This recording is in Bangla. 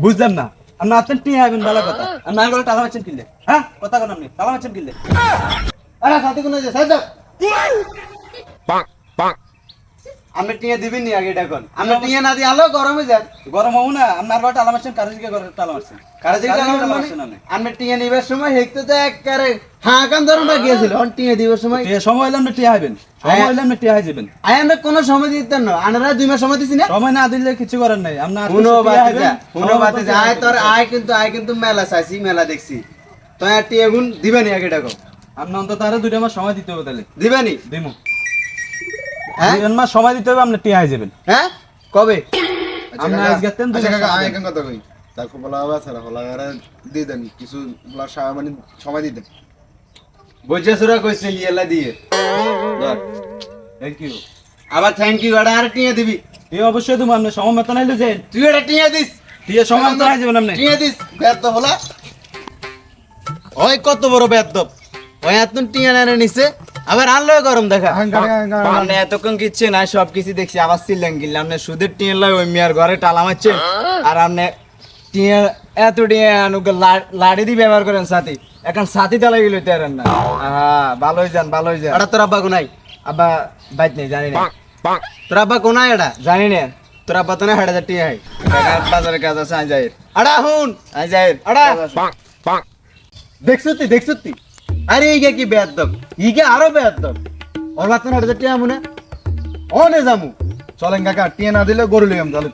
বুঝলাম না আপনি আপনার টিয়া হবেন ভালো কথা আপনি আর টাকা মারছেন কিনলে হ্যাঁ কথা কোন আপনি টাকা মারছেন কিনলে আরে সাথে কোন আছে সাইড আমি টিয়া দিবেন নি আগে এটা কোন আমি টিয়া না দিয়ে আলো গরমে যান গরম হবো না আপনি আর টাকা মারছেন কারো দিকে টাকা মারছেন কাজে কাজে টাকা টাকা মারছেন মারছেন আপনি আমি টিয়া নিবার সময় হেকতে তো একবারে হ্যাঁ কান ধরুন গিয়েছিল অন টিয়া দিবার সময় টিয়া সময় হইলে আপনি টিয়া হবেন সময় হইলে আপনি টিয়া হয়ে যাবেন আই আমরা কোনো সময় দিতেন না আনারা 2 মাস সময় দিছি না সময় না দিলে কিছু করার নাই আপনি শুনো বাতে যা আয় কিন্তু মেলা চাইছি মেলা দেখছি তো আর টিয়া গুণ দিবেনি আগে টাকা আপনি অন্তত আরো 2 মাস সময় দিতে হবে তাহলে দিবেনি দিমু হ্যাঁ 2 মাস সময় দিতে হবে আপনি টিয়া হয়ে যাবেন হ্যাঁ কবে আপনি আজ গেতেন আচ্ছা কাকা আমি এখন কথা কই তাকে বলা হবে স্যার হলাগারে দিয়ে দেন কিছু বলা মানে সময় দিতেন বুঝে সুরা কইছে লিয়ালা দিয়ে থ্যাংক ইউ আবার থ্যাংক ইউ আর টিয়া দিবি এই অবশ্যই তুমি আপনি সময় মতো নাইলে যান তুই এটা টিয়া দিস টিয়া সময় মতো হয়ে যাবেন আপনি টিয়া দিস বেদ হলা ওই কত বড় বেদ ওই এতন টিয়া না নিছে আবার আনলো গরম দেখা মানে এতক্ষণ কিচ্ছে না সব কিছু দেখছি আবার সিলেন গিলাম না সুদের টিয়া লয় ওই মিয়ার ঘরে টালা মারছে আর আপনি টিয়া এত টিয়া আনুকে লাড়ি দিয়ে ব্যবহার করেন সাথী এখন সাথী তালা গেল তেরেন না হ্যাঁ ভালোই যান এটা তোর আব্বা কোনাই আব্বা বাইত নেই জানি না তোর আব্বা কোনাই এটা জানি না তোর আব্বা তো না হেডা যাটি হয় বাজারে কাজ আছে আই যাই আড়া হুন আই যাই আড়া দেখছতি আরে ইগে কি বেয়াদব ইগে আরো বেয়াদব ওর বাত না হেডা যাটি আমু না ওনে জামু চলেন কাকা টিয়া না দিলে গরু লইম চলেন